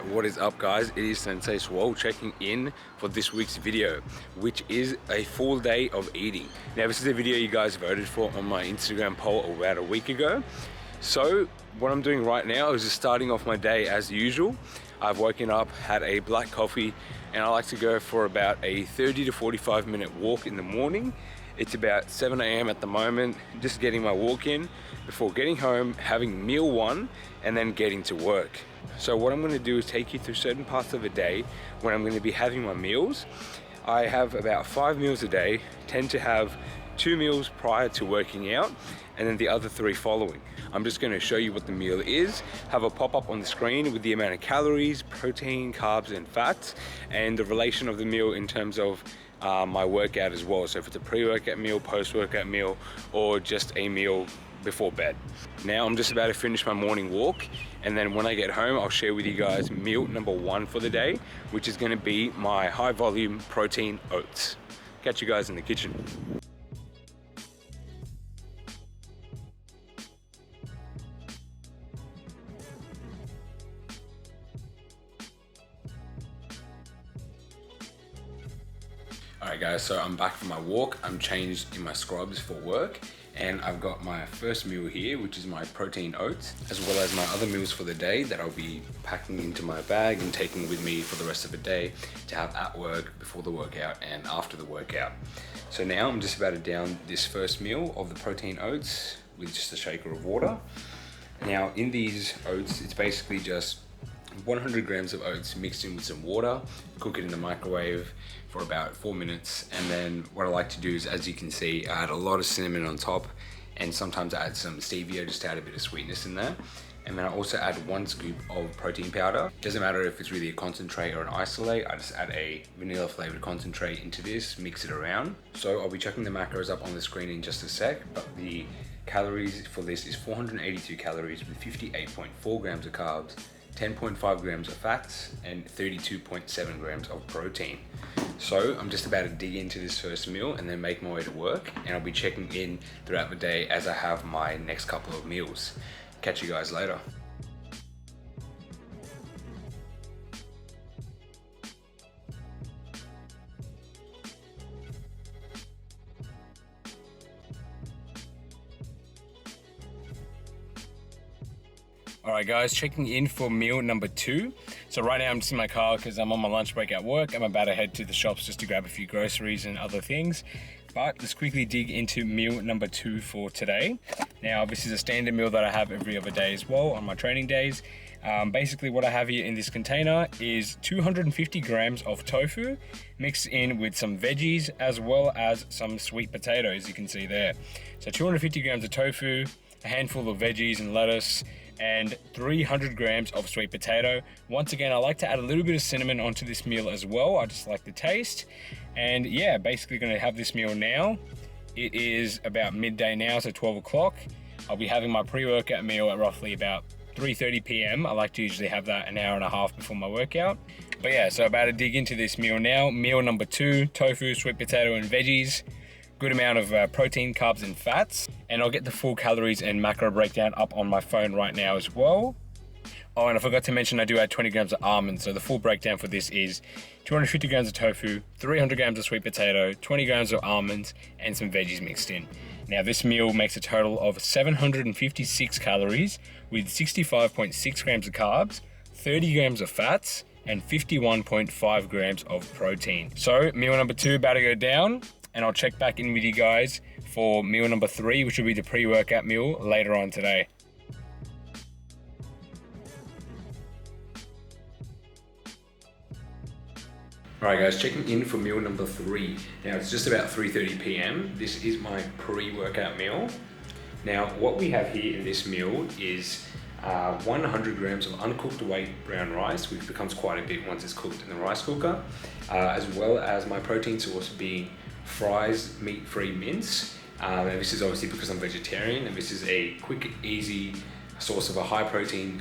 Alright, what is up guys? It is Sensei Swole checking in for this week's video, which is a full day of eating. Now this is a video you guys voted for on my Instagram poll about a week ago. So what I'm doing right now is just starting off my day as usual. I've woken up, had a black coffee, and I like to go for about a 30 to 45 minute walk in the morning. It's about 7 AM at the moment, just getting my walk in before getting home, having meal one, and then getting to work. So what I'm going to do is take you through certain parts of the day when I'm going to be having my meals. I have about 5 meals a day, tend to have 2 meals prior to working out, and then the other 3 following. I'm just going to show you what the meal is, have a pop-up on the screen with the amount of calories, protein, carbs, and fats, and the relation of the meal in terms of my workout as well. So if it's a pre-workout meal, post-workout meal, or just a meal before bed. Now I'm just about to finish my morning walk, and then when I get home I'll share with you guys meal number 1 for the day, which is going to be my high volume protein oats. Catch you guys in the kitchen. Alright guys, so I'm back from my walk. I'm changed in my scrubs for work, and I've got my first meal here, which is my protein oats, as well as my other meals for the day that I'll be packing into my bag and taking with me for the rest of the day to have at work, before the workout, and after the workout. So now I'm just about to down this first meal of the protein oats with just a shaker of water. Now in these oats, it's basically just 100 grams of oats mixed in with some water, cook it in the microwave for about 4 minutes, and then what I like to do is, as you can see, I add a lot of cinnamon on top, and sometimes I add some stevia just to add a bit of sweetness in there. And then I also add 1 scoop of protein powder. Doesn't matter if it's really a concentrate or an isolate, I just add a vanilla flavored concentrate into this, mix it around. So I'll be checking the macros up on the screen in just a sec, but the calories for this is 482 calories with 58.4 grams of carbs, 10.5 grams of fats, and 32.7 grams of protein. So I'm just about to dig into this first meal and then make my way to work, and I'll be checking in throughout the day as I have my next couple of meals. Catch you guys later. Alright guys, checking in for meal number 2. So right now I'm just in my car because I'm on my lunch break at work. I'm about to head to the shops just to grab a few groceries and other things. But let's quickly dig into meal number 2 for today. Now this is a standard meal that I have every other day as well on my training days. Basically what I have here in this container is 250 grams of tofu mixed in with some veggies as well as some sweet potatoes, you can see there. So 250 grams of tofu, a handful of veggies and lettuce, and 300 grams of sweet potato. Once again, I like to add a little bit of cinnamon onto this meal as well. I just like the taste. And yeah, basically gonna have this meal now. It is about midday now, so 12 o'clock. I'll be having my pre-workout meal at roughly about 3:30 PM. I like to usually have that an hour and a half before my workout. But yeah, so about to dig into this meal now. Meal number 2, tofu, sweet potato, and veggies. Good amount of protein, carbs, and fats. And I'll get the full calories and macro breakdown up on my phone right now as well. Oh, and I forgot to mention I do add 20 grams of almonds. So the full breakdown for this is 250 grams of tofu, 300 grams of sweet potato, 20 grams of almonds, and some veggies mixed in. Now this meal makes a total of 756 calories with 65.6 grams of carbs, 30 grams of fats, and 51.5 grams of protein. So meal number 2 about to go down, and I'll check back in with you guys for meal number 3, which will be the pre-workout meal later on today. Alright guys, checking in for meal number 3. Now it's just about 3:30 PM. This is my pre-workout meal. Now what we have here in this meal is 100 grams of uncooked white brown rice, which becomes quite a bit once it's cooked in the rice cooker, as well as my protein source being fries, meat-free mince. And this is obviously because I'm vegetarian, and this is a quick, easy source of a high protein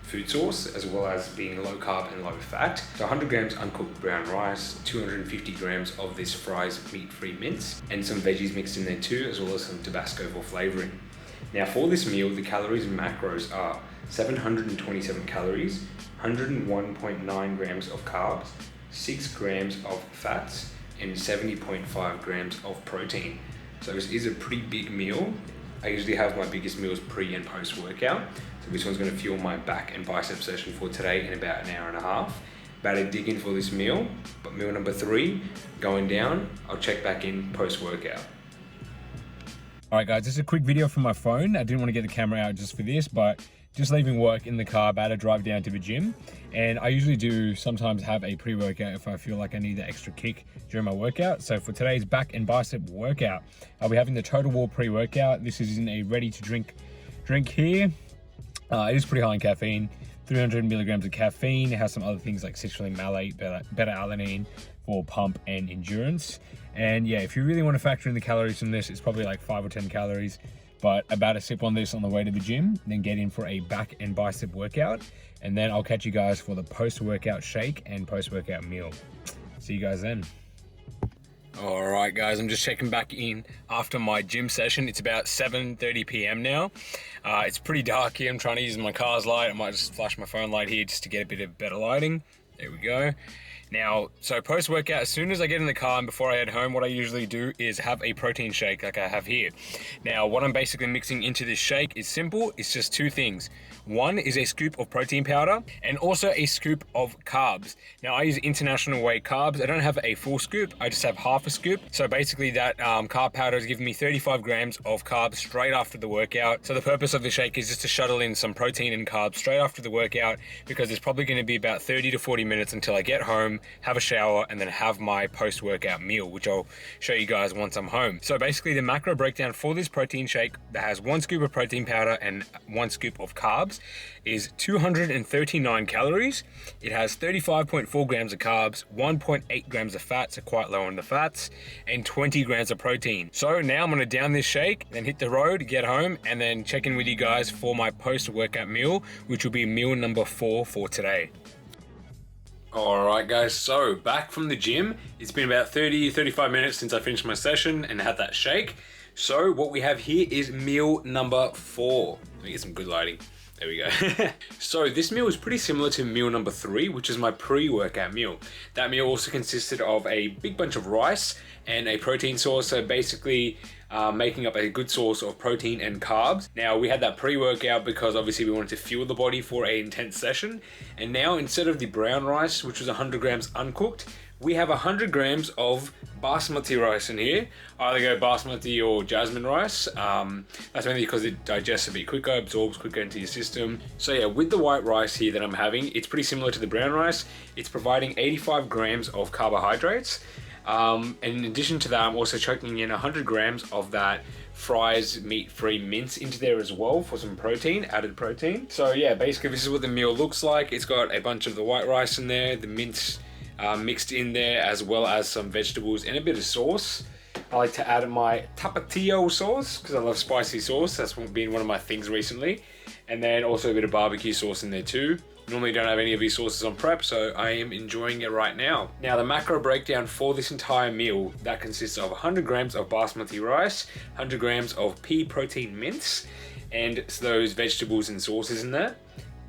food source, as well as being low carb and low fat. So 100 grams uncooked brown rice, 250 grams of this fries meat-free mince, and some veggies mixed in there too, as well as some Tabasco for flavoring. Now for this meal, the calories and macros are 727 calories, 101.9 grams of carbs, 6 grams of fats, and 70.5 grams of protein. So this is a pretty big meal. I usually have my biggest meals pre and post workout. So this one's gonna fuel my back and bicep session for today in about an hour and a half. About to dig in for this meal, but meal number 3, going down. I'll check back in post workout. All right guys, just a quick video from my phone. I didn't want to get the camera out just for this, but just leaving work in the car, about to drive down to the gym. And I usually do sometimes have a pre-workout if I feel like I need that extra kick during my workout. So for today's back and bicep workout, I'll be having the Total War pre-workout. This is in a ready to drink here. It is pretty high in caffeine, 300 milligrams of caffeine. It has some other things like citrulline malate, beta-alanine for pump and endurance. And yeah, if you really want to factor in the calories from this, it's probably like 5 or 10 calories. But about to sip on this on the way to the gym, then get in for a back and bicep workout. And then I'll catch you guys for the post-workout shake and post-workout meal. See you guys then. All right guys, I'm just checking back in after my gym session. It's about 7:30 p.m. now. It's pretty dark here. I'm trying to use my car's light. I might just flash my phone light here just to get a bit of better lighting. There we go. Now, so post-workout, as soon as I get in the car and before I head home, what I usually do is have a protein shake like I have here. Now, what I'm basically mixing into this shake is simple. It's just 2 things. One is a scoop of protein powder and also a scoop of carbs. Now, I use international weight carbs. I don't have a full scoop. I just have half a scoop. So basically that carb powder is giving me 35 grams of carbs straight after the workout. So the purpose of the shake is just to shuttle in some protein and carbs straight after the workout, because it's probably going to be about 30 to 40 minutes until I get home, have a shower, and then have my post-workout meal, which I'll show you guys once I'm home. So basically the macro breakdown for this protein shake that has 1 scoop of protein powder and 1 scoop of carbs is 239 calories. It has 35.4 grams of carbs, 1.8 grams of fat, so quite low on the fats, and 20 grams of protein. So now I'm gonna down this shake, then hit the road, get home, and then check in with you guys for my post-workout meal, which will be meal number 4 for today. All right guys, so back from the gym. It's been about 35 minutes since I finished my session and had that shake. So what we have here is meal number 4. Let me get some good lighting. There we go. So this meal is pretty similar to meal number 3, which is my pre-workout meal. That meal also consisted of a big bunch of rice and a protein source. So basically making up a good source of protein and carbs. Now we had that pre-workout because obviously we wanted to fuel the body for an intense session. And now instead of the brown rice, which was 100 grams uncooked, we have 100 grams of basmati rice in here. I either go basmati or jasmine rice. That's mainly because it digests a bit quicker, absorbs quicker into your system. So yeah, with the white rice here that I'm having, it's pretty similar to the brown rice. It's providing 85 grams of carbohydrates. And in addition to that, I'm also chucking in 100 grams of that Fry's meat-free mince into there as well for some protein, added protein. So yeah, basically this is what the meal looks like. It's got a bunch of the white rice in there, the mince mixed in there, as well as some vegetables and a bit of sauce. I like to add my tapatio sauce because I love spicy sauce. That's been one of my things recently. And then also a bit of barbecue sauce in there too. Normally don't have any of these sauces on prep, so I am enjoying it right now. Now the macro breakdown for this entire meal, that consists of 100 grams of basmati rice, 100 grams of pea protein mince, and those vegetables and sauces in there.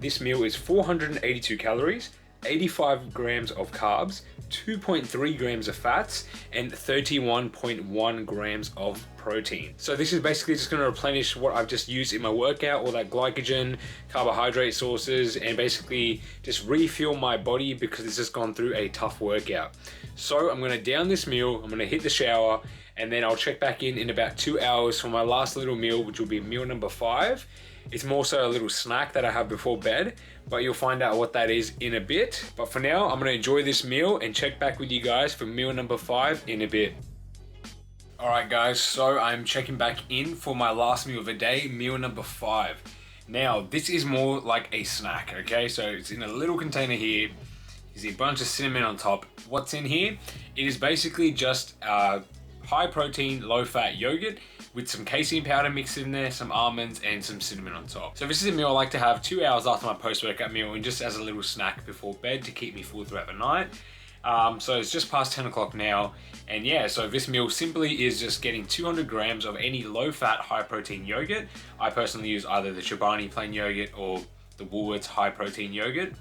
This meal is 482 calories, 85 grams of carbs, 2.3 grams of fats, and 31.1 grams of protein. So this is basically just going to replenish what I've just used in my workout, all that glycogen, carbohydrate sources, and basically just refuel my body because it's just gone through a tough workout. So I'm going to down this meal, I'm going to hit the shower, and then I'll check back in about 2 hours for my last little meal, which will be meal number 5. It's more so a little snack that I have before bed, but you'll find out what that is in a bit. But for now, I'm gonna enjoy this meal and check back with you guys for meal number 5 in a bit. All right guys, so I'm checking back in for my last meal of the day, meal number 5. Now, this is more like a snack, okay? So it's in a little container here. There's a bunch of cinnamon on top. What's in here? It is basically just high protein, low fat yogurt with some casein powder mixed in there, some almonds, and some cinnamon on top. So this is a meal I like to have 2 hours after my post-workout meal and just as a little snack before bed to keep me full throughout the night. So it's just past 10 o'clock now. And yeah, so this meal simply is just getting 200 grams of any low-fat, high-protein yogurt. I personally use either the Chobani plain yogurt or the Woolworths high-protein yogurt.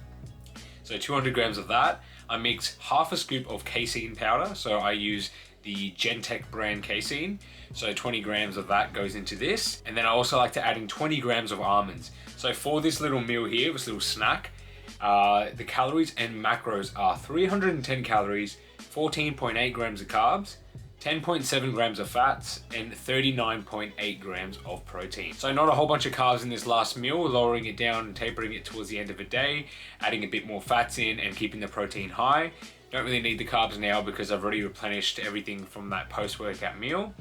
So 200 grams of that. I mix half a scoop of casein powder. So I use the Gentech brand casein. So 20 grams of that goes into this. And then I also like to add in 20 grams of almonds. So for this little meal here, this little snack, the calories and macros are 310 calories, 14.8 grams of carbs, 10.7 grams of fats, and 39.8 grams of protein. So not a whole bunch of carbs in this last meal, lowering it down and tapering it towards the end of the day, adding a bit more fats in and keeping the protein high. Don't really need the carbs now because I've already replenished everything from that post-workout meal.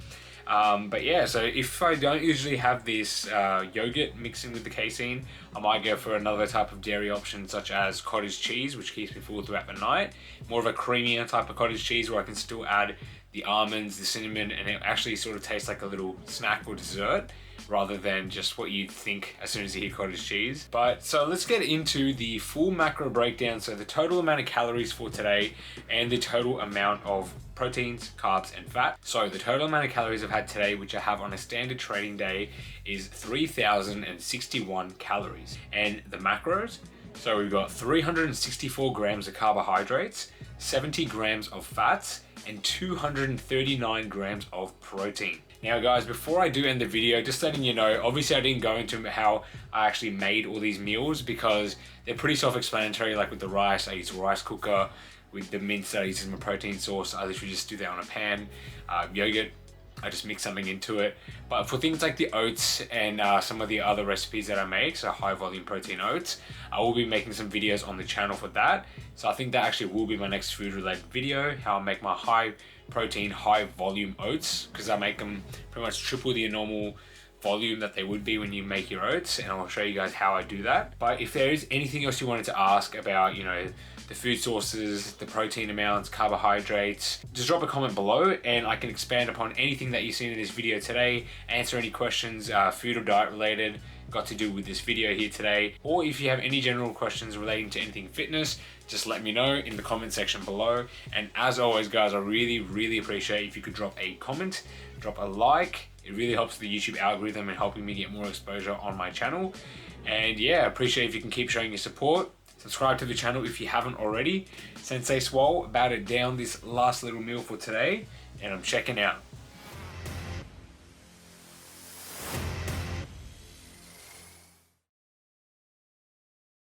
But yeah, so if I don't usually have this yogurt mixing with the casein, I might go for another type of dairy option such as cottage cheese, which keeps me full throughout the night. More of a creamier type of cottage cheese where I can still add the almonds, the cinnamon, and it actually sort of tastes like a little snack or dessert rather than just what you'd think as soon as you hear cottage cheese. But so let's get into the full macro breakdown. So the total amount of calories for today and the total amount of proteins, carbs, and fat. So the total amount of calories I've had today, which I have on a standard trading day, is 3,061 calories. And the macros, so we've got 364 grams of carbohydrates, 70 grams of fats, and 239 grams of protein. Now guys, before I do end the video, just letting you know, obviously I didn't go into how I actually made all these meals because they're pretty self-explanatory. Like with the rice, I use a rice cooker. With the mince, I use my protein source. I literally just do that on a pan. Yogurt, I just mix something into it. But for things like the oats and some of the other recipes that I make, so high volume protein oats, I will be making some videos on the channel for that. So I think that actually will be my next food related video, how I make my high protein, high volume oats, because I make them pretty much triple the normal volume that they would be when you make your oats, and I'll show you guys how I do that. But if there is anything else you wanted to ask about, you know, the food sources, the protein amounts, carbohydrates, just drop a comment below and I can expand upon anything that you've seen in this video today, answer any questions, food or diet related, got to do with this video here today. Or if you have any general questions relating to anything fitness, just let me know in the comment section below. And as always guys, I really appreciate if you could drop a comment, drop a like. It really helps the YouTube algorithm and helping me get more exposure on my channel. And yeah, I appreciate if you can keep showing your support. Subscribe to the channel if you haven't already. Sensei Swole about it down this last little meal for today, and I'm checking out.